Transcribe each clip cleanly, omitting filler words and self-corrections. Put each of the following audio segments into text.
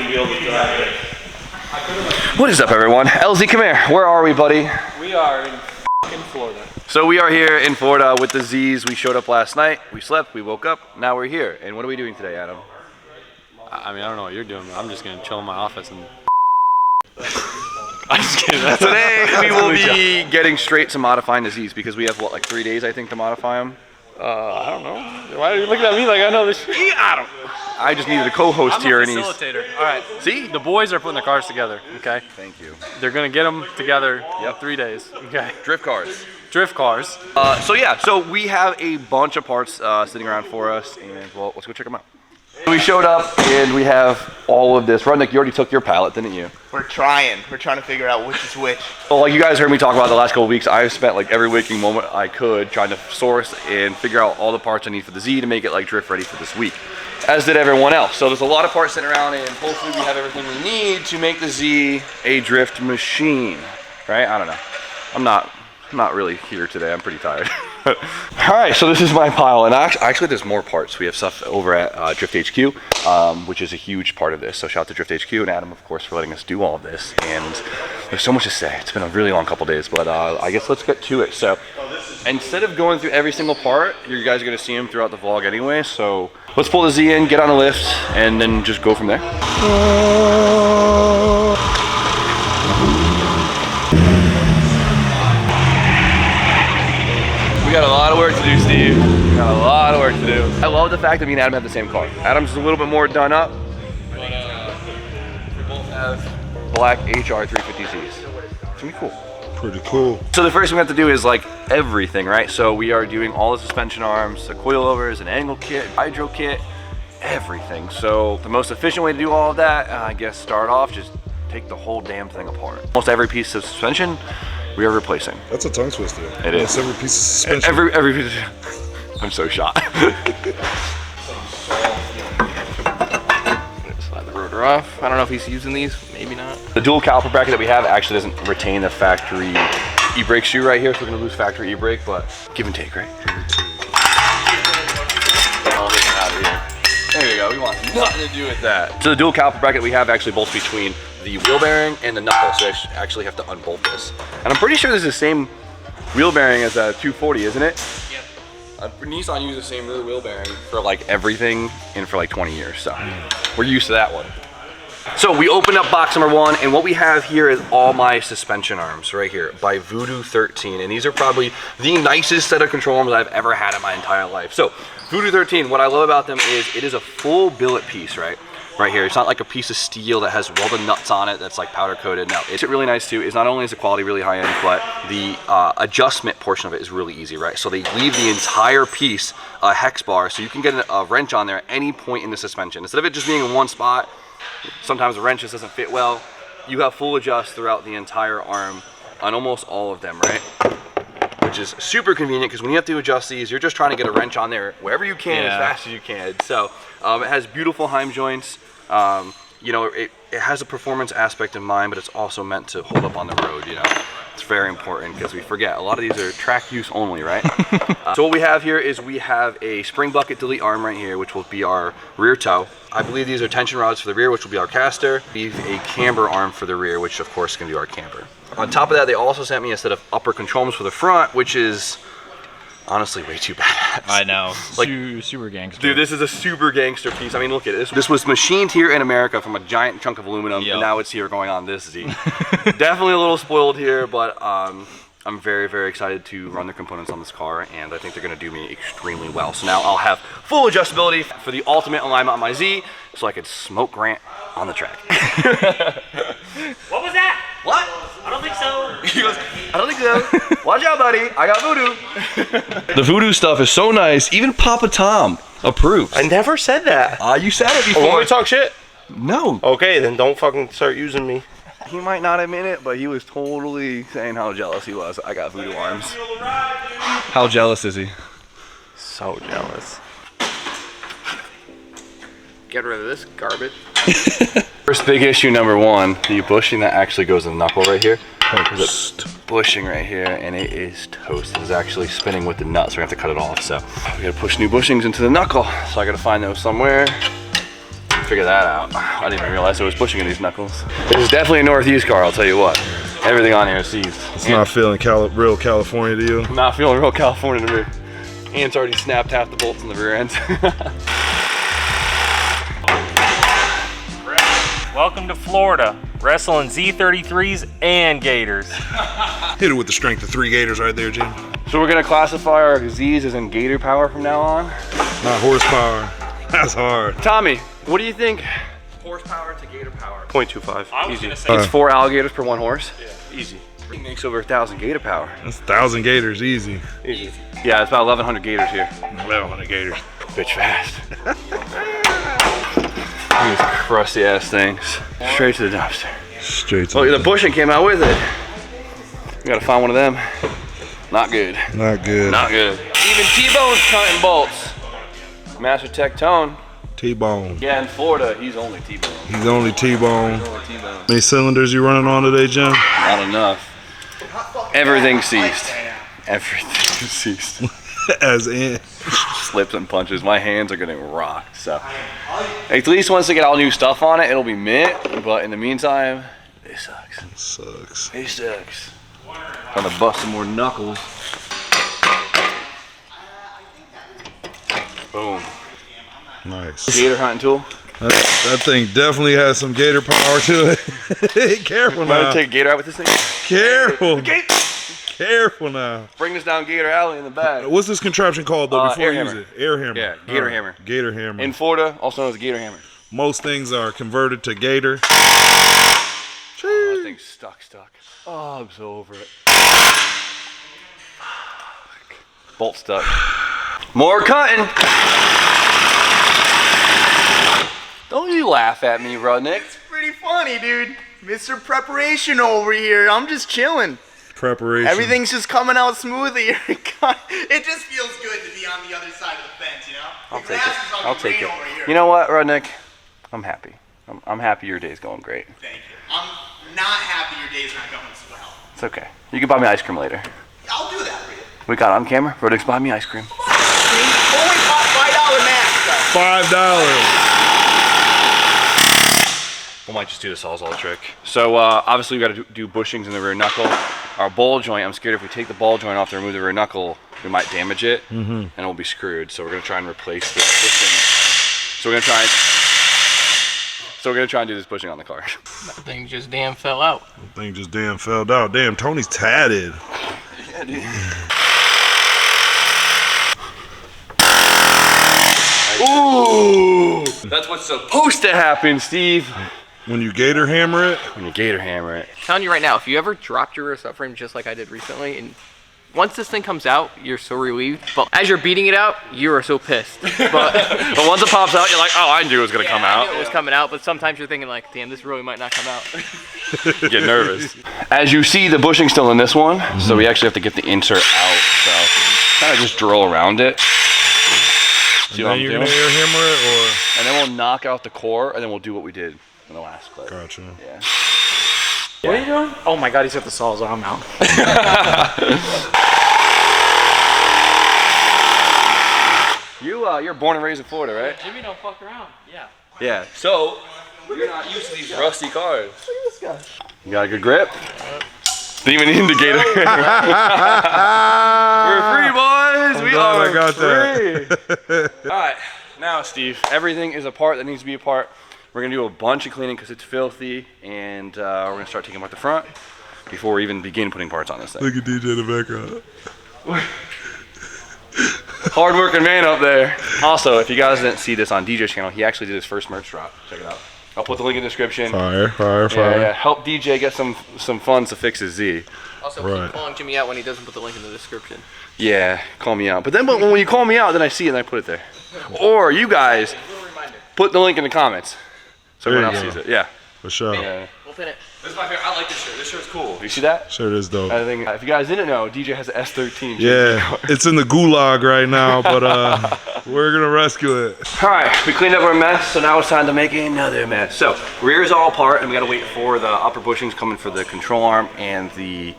be able to drive it. What is up, everyone? LZ, come here. Where are we, buddy? We are in Florida. So we are here in Florida with the Z's. We showed up last night. We slept. We woke up. Now we're here. And what are we doing today, Adam? I mean, I don't know what you're doing, but I'm just gonna chill in my office and. I'm just kidding. Today we will be getting straight to modifying the Z's because we have what, like 3 days, I think, to modify them. I don't know. Why are you looking at me like I know this? I just needed a co-host here, I'm a facilitator. All right. See, the boys are putting the cars together. Okay. Thank you. They're gonna get them together. Yep. 3 days. Okay. Drift cars. Drift cars. So we have a bunch of parts sitting around for us, and well, let's go check them out. We showed up and we have all of this. Rudnick, you already took your pallet, didn't you? We're trying to figure out which is which. Well, like you guys heard me talk about the last couple of weeks, I've spent like every waking moment I could trying to source and figure out all the parts I need for the Z to make it like drift ready for this week, as did everyone else. So there's a lot of parts sitting around, and hopefully we have everything we need to make the Z a drift machine, right? I don't know. I'm not really here today. I'm pretty tired. All right, so this is my pile, and actually there's more parts. We have stuff over at Drift HQ, which is a huge part of this. So shout out to Drift HQ and Adam, of course, for letting us do all of this. And there's so much to say. It's been a really long couple days, but I guess let's get to it. So instead of going through every single part, you guys are gonna see them throughout the vlog anyway. So let's pull the Z in, get on a lift, and then just go from there. We got a lot of work to do, Steve. We got a lot of work to do. I love the fact that me and Adam have the same car. Adam's a little bit more done up, but we both have black HR 350Zs. It's gonna be cool. Pretty cool. So the first thing we have to do is like everything, right? So we are doing all the suspension arms, the coilovers, an angle kit, hydro kit, everything. So the most efficient way to do all of that, I guess, start off, just take the whole damn thing apart. Almost every piece of suspension we are replacing. That's a tongue twister. It is. Every piece of suspension. Every piece of, I'm so shot. Slide the rotor off. I don't know if he's using these. Maybe not. The dual caliper bracket that we have actually doesn't retain the factory e-brake shoe right here, so we're gonna lose factory e-brake, but give and take, right? All this out of here. There you go. We want nothing to do with that. So the dual caliper bracket we have actually bolts between the wheel bearing and the knuckle, so I actually have to unbolt this. And I'm pretty sure this is the same wheel bearing as a 240, isn't it? Yep. Nissan uses the same rear wheel bearing for like everything and for like 20 years, so we're used to that one. So we opened up box number 1, and what we have here is all my suspension arms right here by Voodoo 13, and these are probably the nicest set of control arms I've ever had in my entire life. So Voodoo 13, what I love about them is it is a full billet piece, right here. It's not like a piece of steel that has all the nuts on it that's like powder coated. No, it's really nice too. Is not only is the quality really high end, but the adjustment portion of it is really easy, right? So they leave the entire piece a hex bar, so you can get a wrench on there at any point in the suspension. Instead of it just being in one spot, sometimes the wrench just doesn't fit well. You have full adjust throughout the entire arm on almost all of them, right? Which is super convenient because when you have to adjust these, you're just trying to get a wrench on there wherever you can, as fast as you can. So it has beautiful Heim joints. You know, it has a performance aspect in mind, but it's also meant to hold up on the road, you know. It's very important because we forget a lot of these are track use only, right? So what we have here is we have a spring bucket delete arm right here, which will be our rear toe. I believe these are tension rods for the rear, which will be our caster. We have a camber arm for the rear, which of course can be our camber. On top of that, they also sent me a set of upper control arms for the front, which is honestly way too badass. I know. Like, super gangster. Dude, this is a super gangster piece. I mean, look at this. This was machined here in America from a giant chunk of aluminum, and now it's here going on this Z. Definitely a little spoiled here, but I'm very, very excited to run the components on this car, and I think they're gonna do me extremely well. So now I'll have full adjustability for the ultimate alignment on my Z, so I could smoke Grant on the track. What was that? What? I don't think so. He goes, I don't think so. Watch out, buddy. I got Voodoo. The Voodoo stuff is so nice. Even Papa Tom approves. I never said that. You said it before. Oh, when we talk shit? No. Okay, then don't fucking start using me. He might not admit it, but he was totally saying how jealous he was. I got Voodoo arms. How jealous is he? So jealous. Get rid of this garbage. First big issue number 1, the bushing that actually goes in the knuckle right here. There's a bushing right here, and it is toast. It is actually spinning with the nuts, so we have to cut it off. So we gotta push new bushings into the knuckle. So I gotta find those somewhere. figure that out. I didn't even realize there was bushing in these knuckles. This is definitely a Northeast car, I'll tell you what. Everything on here is seized. It's not feeling real California to you? Not feeling real California to me. Ant's already snapped half the bolts in the rear ends. Welcome to Florida. Wrestling Z33s and Gators. Hit it with the strength of 3 gators right there, Jim. So we're gonna classify our Z's as in gator power from now on. Not horsepower. That's hard. Tommy, what do you think? Horsepower to gator power. 0.25. I was Easy. gonna say It's 4 alligators per 1 horse. Yeah. Easy. It makes over 1,000 gator power. That's 1,000 gators, easy. Easy. Yeah, it's about 1,100 gators here. 1,100 gators. Bitch fast. These crusty ass things. Straight to the dumpster. Straight to Look, the bushing came out with it. We gotta find one of them. Not good. Not good. Not good. Even T-Bone's cutting bolts. Master Tech Tone. T-bone. Yeah, in Florida, he's only T-Bone. He's only T-bone. Only T-Bone. How many cylinders you running on today, Jim? Not enough. Everything ceased. Everything ceased. As in. Slips and punches. My hands are getting rocked. So, at least once they get all new stuff on it, it'll be mint. But in the meantime, it sucks. Sucks. It sucks. Trying to bust some more knuckles. Boom. Nice. Gator hunting tool. That thing definitely has some gator power to it. Careful I'm gonna now. take a gator out with this thing. Careful. Careful now. Bring this down Gator Alley in the back. What's this contraption called though before air you use hammer. it? Air hammer. Yeah, gator hammer. Gator hammer. In Florida, also known as a gator hammer. Most things are converted to gator. Oh, that thing's stuck. Oh, I'm so over it. Bolt stuck. More cutting. Don't you laugh at me, Rudnick. It's pretty funny, dude. Mr. Preparation over here. I'm just chilling. Preparation. Everything's just coming out smoothly. It just feels good to be on the other side of the fence, you know? I'll The take grass it. is I'll fucking take green it. over here. You know what, Rudnick? I'm happy. I'm happy your day's going great. Thank you. I'm not happy your day's not going as well. It's okay. You can buy me ice cream later. I'll do that for you. We got it on camera. Rudnick's buying me ice cream. Only $5 max, $5. We might just do the Sawzall trick. So obviously we got to do bushings in the rear knuckle. Our ball joint, I'm scared if we take the ball joint off to remove the rear knuckle, we might damage it, and we'll be screwed. So we're gonna try and replace this bushing. So we're gonna try and do this bushing on the car. That thing just damn fell out. That thing just damn fell out. Damn, Tony's tatted. Yeah, dude. Ooh! That's what's supposed to happen, Steve. When you gator hammer it, When you gator hammer it. I'm telling you right now, if you ever dropped your rear subframe just like I did recently, and once this thing comes out, you're so relieved. But as you're beating it out, you are so pissed. But But once it pops out, you're like, oh, I knew it was gonna come I out. knew it was coming out, but sometimes you're thinking like, damn, this really might not come out. Get nervous. As you see, the bushing's still in this one, so we actually have to get the insert out. So kind of just drill around it. See what I'm and then you're doing? gonna air hammer it, And then we'll knock out the core, and then we'll do what we did in the last clip. or gotcha. Yeah. What are you doing? Oh my god, he's got the saws on now. You're born and raised in Florida, right? Jimmy don't fuck around. Yeah. Yeah. So you're not used to these rusty cars. Look at this guy. You got a good grip. Didn't even indicator. We're free, boys. We glad are I got free. that. All right, now Steve, everything is a part that needs to be a part. We're gonna do a bunch of cleaning because it's filthy, and we're gonna start taking apart the front before we even begin putting parts on this thing. Look at DJ in the background. Hard-working man up there. Also, if you guys didn't see this on DJ's channel, he actually did his first merch drop. Check it out. I'll put the link in the description. Fire. Yeah, help DJ get some funds to fix his Z. Also, Right. keep calling Jimmy out when he doesn't put the link in the description. Yeah, call me out. But then when you call me out, then I see it and I put it there. Or you guys put the link in the comments so There everyone you else go. sees it. Yeah. For sure. Yeah. We'll pin it. This is my favorite. I like this shirt. This shirt's cool. You see that? Sure, it is dope. I think if you guys didn't know, DJ has an S13. Yeah, it's in the gulag right now, but we're gonna rescue it. All right, we cleaned up our mess, so now it's time to make another mess. So rear is all apart, and we gotta wait for the upper bushings coming for the control arm and the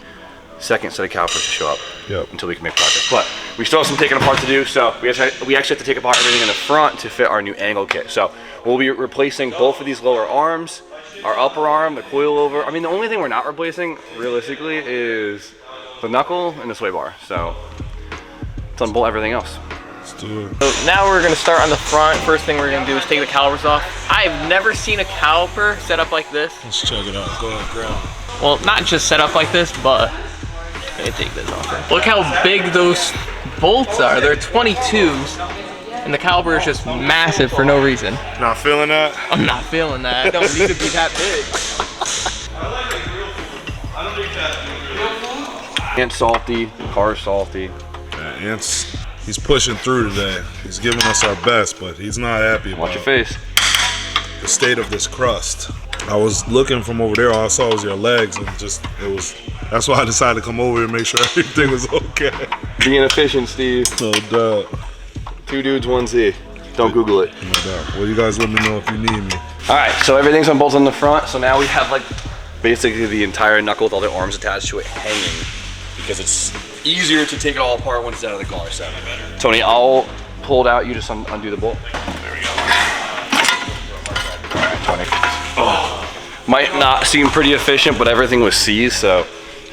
second set of calipers to show up. Yep. Until we can make progress. But we still have some taking apart to do, so we actually have to take apart everything in the front to fit our new angle kit. So we'll be replacing both of these lower arms, our upper arm, the coilover. I mean, the only thing we're not replacing, realistically, is the knuckle and the sway bar. So let's unbolt everything else. Let's do it. So now we're gonna start on the front. First thing we're gonna do is take the calipers off. I've never seen a caliper set up like this. Let's check it out. Go ahead, grab. Well, not just set up like this, but let me take this off. Look how big those bolts are. They're 22s, and the caliper is just massive for no reason. Not feeling that? I'm not feeling that. It don't need to be that big. Ant's salty, car's salty. Yeah, he's pushing through today. He's giving us our best, but he's not happy Watch about your face. the state of this crust. I was looking from over there, all I saw was your legs, and that's why I decided to come over here and make sure everything was okay. Being efficient, Steve. No doubt. 2 dudes, 1 Z. Don't Google it. No doubt. Well, you guys let me know if you need me. All right, so everything's unbolted on the front. So now we have like basically the entire knuckle with all the arms attached to it hanging, because it's easier to take it all apart once it's out of the car. So, Tony, I'll pull it out. You just undo the bolt. There we go. All right, Tony. Oh, might not seem pretty efficient, but everything was seized, so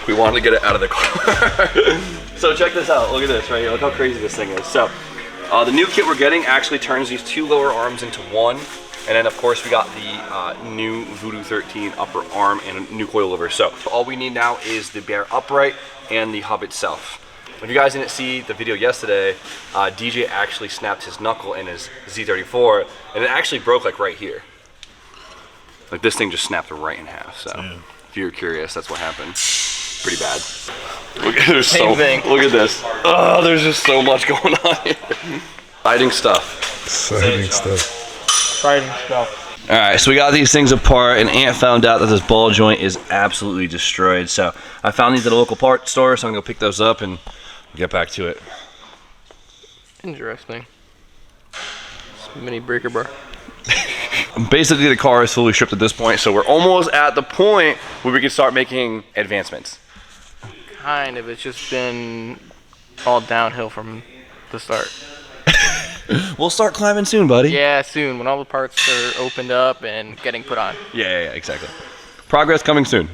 we wanted to get it out of the car. So check this out. Look at this right here. Look how crazy this thing is. So the new kit we're getting actually turns these 2 lower arms into 1. And then of course we got the new Voodoo 13 upper arm and a new coilover. So all we need now is the bare upright and the hub itself. If you guys didn't see the video yesterday, DJ actually snapped his knuckle in his Z34, and it actually broke like right here. Like this thing just snapped right in half. So if you're curious, that's what happened. Pretty bad. Look at this. Look at this. Oh, there's just so much going on here. Exciting stuff. Exciting stuff. All right, so we got these things apart, and Ant found out that this ball joint is absolutely destroyed. So I found these at a local part store, so I'm gonna go pick those up and get back to it. Interesting. Mini breaker bar. Basically, the car is fully stripped at this point, so we're almost at the point where we can start making advancements. Kind of. It's just been all downhill from the start. We'll start climbing soon, buddy. Yeah, soon, when all the parts are opened up and getting put on. Yeah, exactly. Progress coming soon.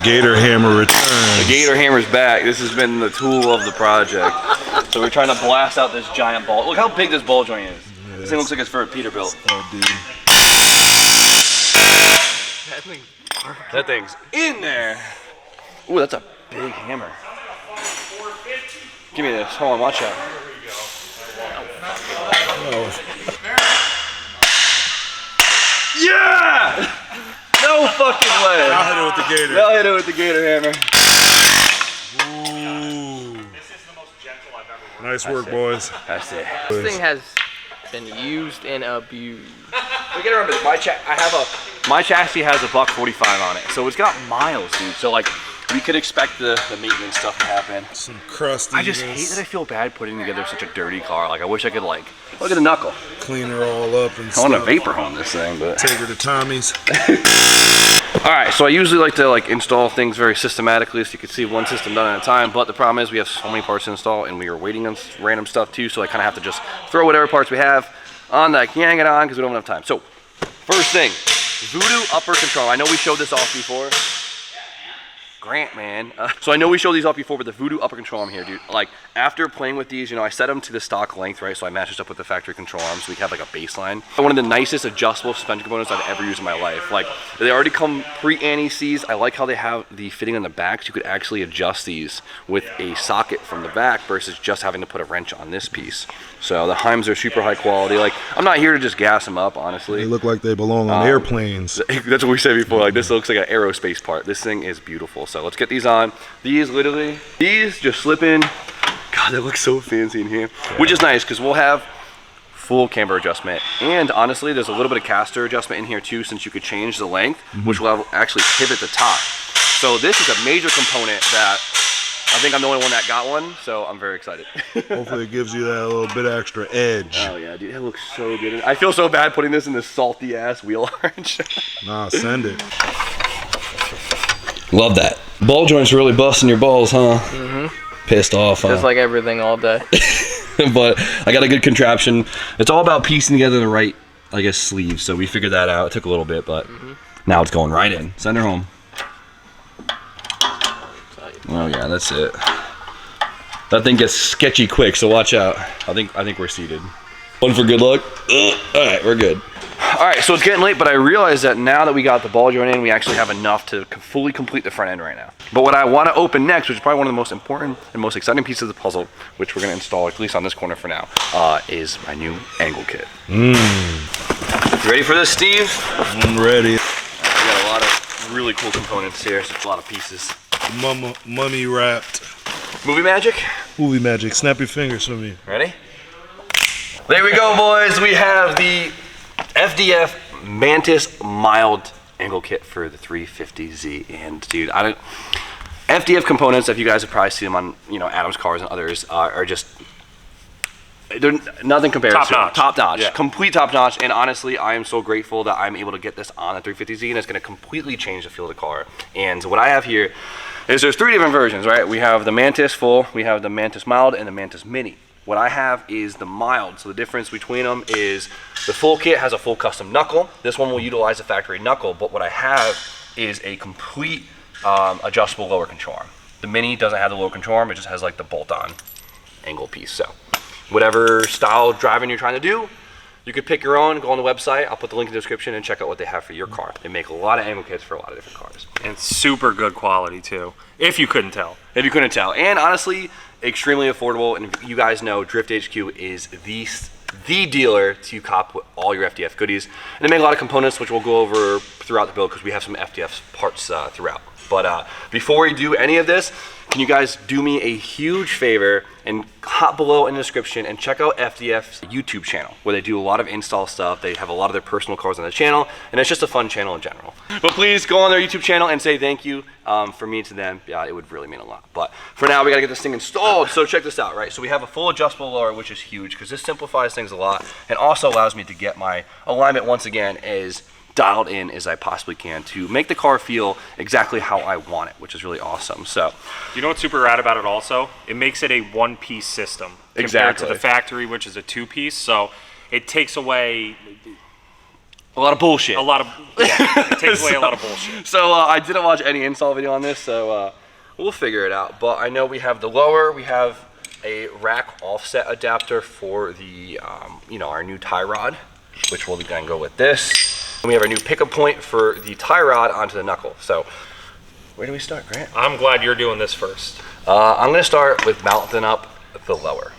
Gator hammer returns. The Gator hammer's back. This has been the tool of the project. So we're trying to blast out this giant ball. Look how big this ball joint is. Yeah, this thing looks like it's for a Peterbilt. Oh, dude. That thing's in there. Ooh, that's a big hammer. Give me this. Hold on, watch out. Yeah! No fucking way. I'll hit it with the Gator. I'll hit it with the Gator hammer. Ooh. Nice work, boys. That's it. This thing has been used and abused. We gotta remember, my chassis has a $145 on it, so it's got miles, dude. So like, we could expect the maintenance stuff to happen. Some crusty. I just hate that I feel bad putting together such a dirty car. Like, I wish I could like, look at the knuckle. Clean her all up and I stuff. want to vapor home this thing, but. Take her to Tommy's. All right, so I usually like to like install things very systematically so you can see one system done at a time, but the problem is we have so many parts to install and we are waiting on random stuff too, so I kind of have to just throw whatever parts we have on that I can get on because we don't have time. So, first thing, Voodoo upper control. I know we showed this off before. Grant, man. So I know we showed these off before, but the Voodoo upper control arm here, dude. Like, after playing with these, you know, I set them to the stock length, right? So I matched this up with the factory control arm so we have like a baseline. One of the nicest adjustable suspension components I've ever used in my life. Like, they already come pre-anti-seize. I like how they have the fitting on the back, so you could actually adjust these with a socket from the back versus just having to put a wrench on this piece. So the Heims are super high quality. Like, I'm not here to just gas them up, honestly. They look like they belong on airplanes. That's what we said before. Like, this looks like an aerospace part. This thing is beautiful. So let's get these on. These just slip in. God, they look so fancy in here. Which is nice because we'll have full camber adjustment. And honestly, there's a little bit of caster adjustment in here too, since you could change the length, which will have actually pivot the top. So this is a major component that I think I'm the only one that got one, so I'm very excited. Hopefully it gives you that little bit extra edge. Oh yeah, dude, it looks so good. I feel so bad putting this in this salty ass wheel orange. Nah, send it. Love that. Ball joints really busting your balls, huh? Mm-hmm. Pissed off, huh? Just like everything all day. but I got a good contraption. It's all about piecing together the right, I guess, sleeve. So we figured that out. It took a little bit, but now it's going right in. Send her home. Oh yeah, that's it. That thing gets sketchy quick, so watch out. I think we're seated. One for good luck. All right, we're good. All right, so it's getting late, but I realized that now that we got the ball joint in, we actually have enough to fully complete the front end right now. But what I want to open next, which is probably one of the most important and most exciting pieces of the puzzle, which we're going to install, at least on this corner for now, is my new angle kit. You ready for this, Steve? I'm ready. We got a lot of really cool components here, so it's a lot of pieces. Mummy wrapped. Movie magic? Movie magic. Snap your fingers for me. Ready? There we go, boys. We have the FDF Mantis Mild Angle Kit for the 350Z. And dude, FDF components, if you guys have probably seen them on, Adam's Cars and others, are just, they're nothing compared Top to notch. Top notch. Yeah. Complete top notch. And honestly, I am so grateful that I'm able to get this on the 350Z, and it's going to completely change the feel of the car. And what I have here is there's 3 different versions, right? We have the Mantis Full, we have the Mantis Mild, and the Mantis Mini. What I have is the Mild, so the difference between them is the full kit has a full custom knuckle. This one will utilize the factory knuckle, but what I have is a complete adjustable lower control arm. The Mini doesn't have the lower control arm, it just has like the bolt-on angle piece. So whatever style of driving you're trying to do, you could pick your own, go on the website, I'll put the link in the description, and check out what they have for your car. They make a lot of angle kits for a lot of different cars. And super good quality too, if you couldn't tell. If you couldn't tell. And honestly, extremely affordable. And you guys know Drift HQ is the dealer to cop with all your FDF goodies. And they make a lot of components, which we'll go over throughout the build because we have some FDF parts throughout. But before we do any of this, can you guys do me a huge favor and hop below in the description and check out FDF's YouTube channel, where they do a lot of install stuff. They have a lot of their personal cars on the channel, and it's just a fun channel in general. But please go on their YouTube channel and say thank you from me to them. Yeah, it would really mean a lot. But for now, we gotta get this thing installed. So check this out, right? So we have a full adjustable lower, which is huge because this simplifies things a lot and also allows me to get my alignment once again as dialed in as I possibly can to make the car feel exactly how I want it, which is really awesome. So, You know what's super rad about it also? It makes it a one-piece system compared Exactly. to the factory, which is a two-piece. So it takes away a lot of bullshit. it takes away a lot of bullshit. So I didn't watch any install video on this, so we'll figure it out. But I know we have the lower, we have a rack offset adapter for the, our new tie rod, which will then go with this. And we have our new pickup point for the tie rod onto the knuckle. So where do we start, Grant? I'm glad you're doing this first. I'm gonna start with mounting up the lower.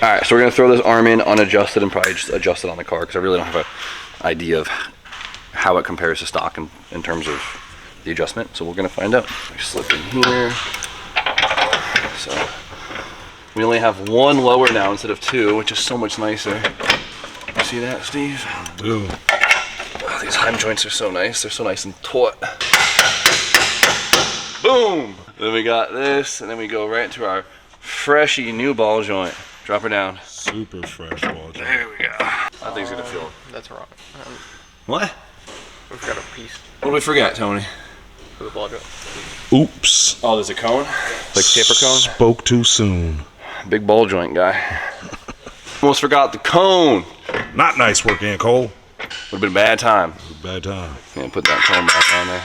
All right, so we're gonna throw this arm in unadjusted and probably just adjust it on the car because I really don't have an idea of how it compares to stock in terms of the adjustment. So we're gonna find out. I slip in here. So we only have one lower now instead of 2, which is so much nicer. You see that, Steve? Ooh. Oh, these heim joints are so nice. They're so nice and taut. Boom! Then we got this, and then we go right into our freshy new ball joint. Drop her down. Super fresh ball joint. There we go. That thing's gonna feel. That's wrong. What? We forgot a piece What did we forget, Tony? for the ball joint. Oops. Oh, there's a cone? Like taper cone? Spoke too soon. Big ball joint guy. Almost forgot the cone. Not nice work, Aunt Cole. Would've been a bad time. Bad time. Yeah, put that cone back on there.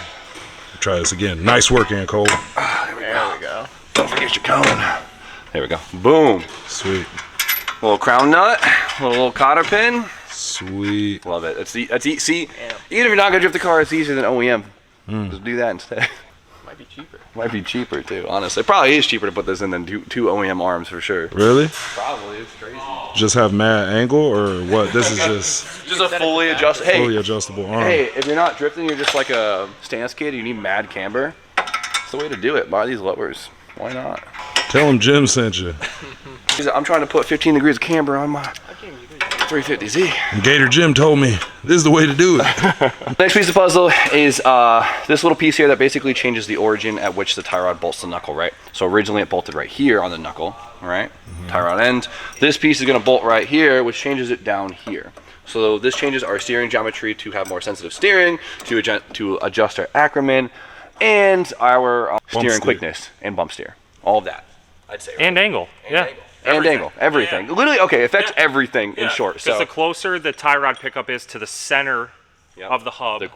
Try this again. Nice work, Aunt Cole. There we go. Don't forget your cone. There we go. Boom. Sweet. Little crown nut. Little cotter pin. Sweet. Love it. See, even if you're not gonna drift the car, it's easier than OEM. Just do that instead. Might be cheaper. Might be cheaper too, honestly. It probably is cheaper to put this in than two OEM arms for sure. Really? Probably, it's crazy. Just have mad angle or what? This is just Just a fully adjusted. fully Hey, adjustable arm. hey, if you're not drifting, you're just like a stance kid. You need mad camber. It's the way to do it. Buy these lowers. Why not? Tell him Jim sent you. I'm trying to put 15 degrees of camber on my 350Z. Gator Jim told me this is the way to do it. Next piece of puzzle is this little piece here that basically changes the origin at which the tie rod bolts the knuckle, right? So originally it bolted right here on the knuckle, right? Tie rod end. This piece is gonna bolt right here, which changes it down here. So this changes our steering geometry to have more sensitive steering, to adjust our acronym, and our steering steer. quickness and bump steer. All of that. I'd say. And angle. Yeah. And angle, everything. Literally, okay, affects everything in short. Because So the closer the tie rod pickup is to the center of the hub, The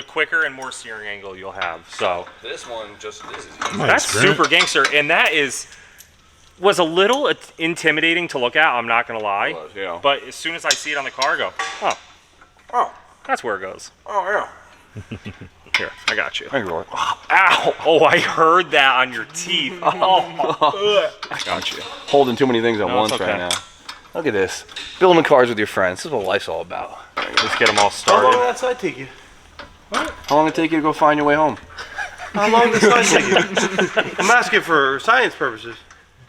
quicker- and more steering angle you'll have. So this one this is that's super gangster, and that was a little intimidating to look at. I'm not gonna lie. yeah. But as soon as I see it on the car, I go, oh, that's where it goes. Oh yeah. Here, I got you. Thank you, Lord. Ow! Oh, I heard that on your teeth. Oh, I got you. Holding too many things at once it's right okay. now. Look at this. Building cars with your friends. This is what life's all about. let's get them all How long started. did that side take you? How long did it take you to go find your way home? How long did the side take you? I'm asking for science purposes.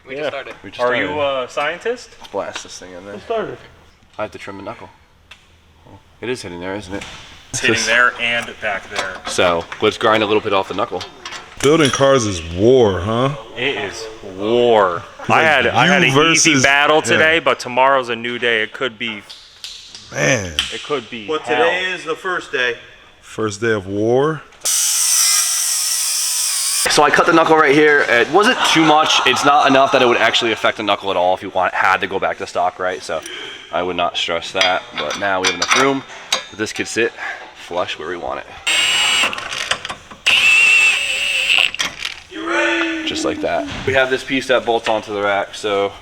We just started. We just Are started. you a scientist? Let's blast this thing in there. Started. I have to trim the knuckle. It is hitting there, isn't it? It's hitting there and back there. So let's grind a little bit off the knuckle. Building cars is war, huh? It is war. I had an easy versus- battle today, but tomorrow's a new day. It could be. Man. It could be. But hell. today is the first day. First day of war. So I cut the knuckle right here. It wasn't too much. It's not enough that it would actually affect the knuckle at all if you had to go back to stock, right? So I would not stress that. But now we have enough room that this could sit flush where we want it. Just like that. We have this piece that bolts onto the rack. So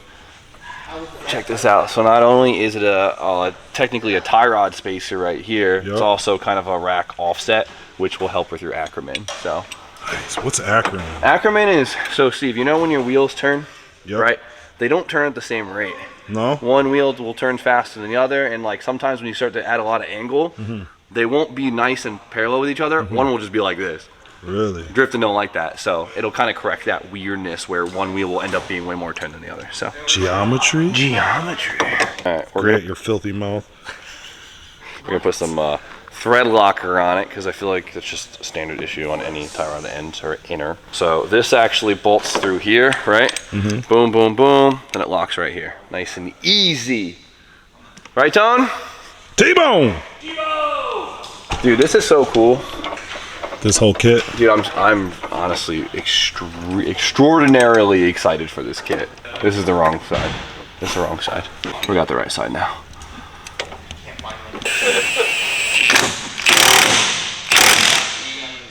check this out. So not only is it technically a tie rod spacer right here, it's also kind of a rack offset, which will help with your Ackerman. So. So what's acronym? Ackerman is, so Steve, you know when your wheels turn, Yep. right? They don't turn at the same rate. No? One wheel will turn faster than the other, and like sometimes when you start to add a lot of angle, they won't be nice and parallel with each other. One will just be like this. Really? Drifting don't like that, so it'll kind of correct that weirdness where one wheel will end up being way more turned than the other. So Geometry? geometry. All right, Great, your filthy mouth. we're gonna put some thread locker on it because I feel like it's just a standard issue on any tie rod ends or inner. So this actually bolts through here, right? Boom, boom, boom. Then it locks right here. Nice and easy. Right, Tone? T-Bone! Dude, this is so cool. This whole kit. Dude, I'm honestly extraordinarily excited for this kit. This is the wrong side. This is the wrong side. We got the right side now.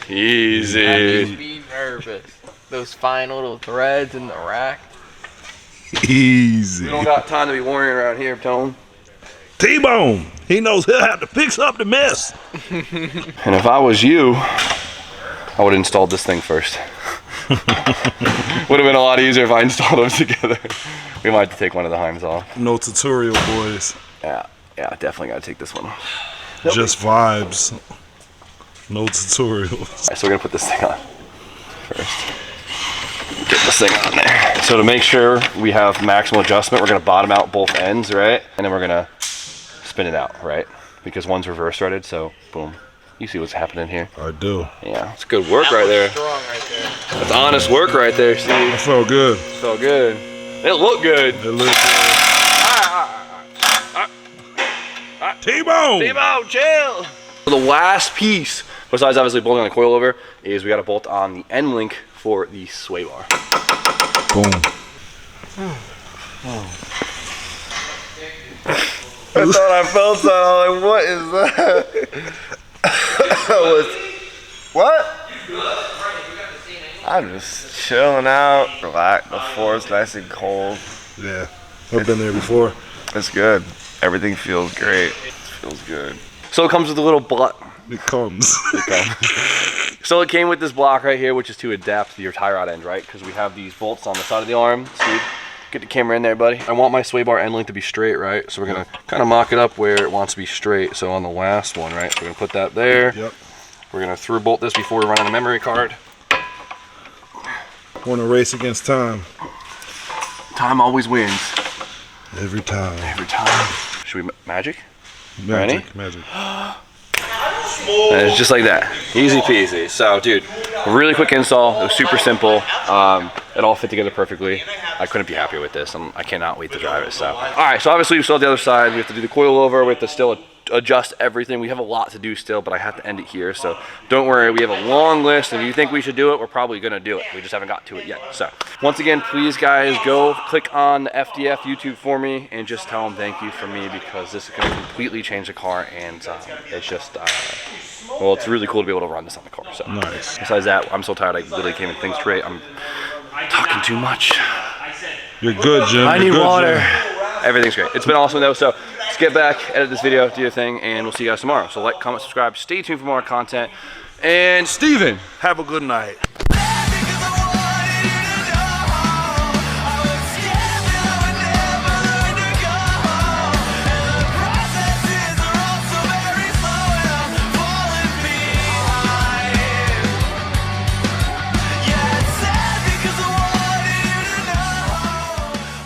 Easy. Be nervous. Those fine little threads in the rack. Easy. We don't got time to be worrying around here, Tone. T-Bone! He knows he'll have to fix up the mess. And if I was you, I would have installed this thing first. Would have been a lot easier if I installed them together. We might have to take one of the Heims off. No tutorial, boys. Yeah, definitely gotta take this one off. Just vibes. No tutorials. Alright, so we're gonna put this thing on first. Get this thing on there. So to make sure we have maximum adjustment, we're gonna bottom out both ends, right? And then we're gonna spin it out, right? Because one's reverse threaded, so boom. You see what's happening here? I do. Yeah, it's good work right there. Strong right there. That's honest work right there, Steve. I felt good. So good. It looked good. It looked good. T-Bone! T-Bone, chill. The last piece, besides obviously bolting on the coilover, is we got to bolt on the end link for the sway bar. Boom. I thought I felt something. Like, what is that? What? I'm just chilling out. Relax. The floor's nice and cold. Yeah. I've been there before. It's good. Everything feels great. It feels good. So it comes with a little block. It comes. So it came with this block right here, which is to adapt to your tie rod end, right? Because we have these bolts on the side of the arm. Steve, get the camera in there, buddy. I want my sway bar end link to be straight, right? So we're gonna kind of mock it up where it wants to be straight. So on the last one, right? So we're gonna put that there. Yep. We're gonna through bolt this before we run out of memory card. Want to race against time. Time always wins. Every time. Every time. Should we magic? Magic. Ready? Magic. And it's just like that. Easy peasy. So, dude, really quick install. It was super simple. It all fit together perfectly. I couldn't be happier with this. I cannot wait to drive it. So, all right. So obviously we still have the other side. We have to do the coil over. We have to still adjust everything. We have a lot to do still, but I have to end it here. So don't worry, we have a long list. If you think we should do it, we're probably gonna do it. We just haven't got to it yet. So once again, please guys, go click on the FDF YouTube for me and just tell them thank you for me, because this is gonna completely change the car, and it's just, well, it's really cool to be able to run this on the car. So Nice. besides that, I'm so tired. I literally can't even think straight. I'm talking too much. You're good, Jim. I You're need good, water. Jim. Everything's great. It's been awesome though. So let's get back, edit this video, do your thing, and we'll see you guys tomorrow. So like, comment, subscribe, stay tuned for more content. And Steven, Have a good night.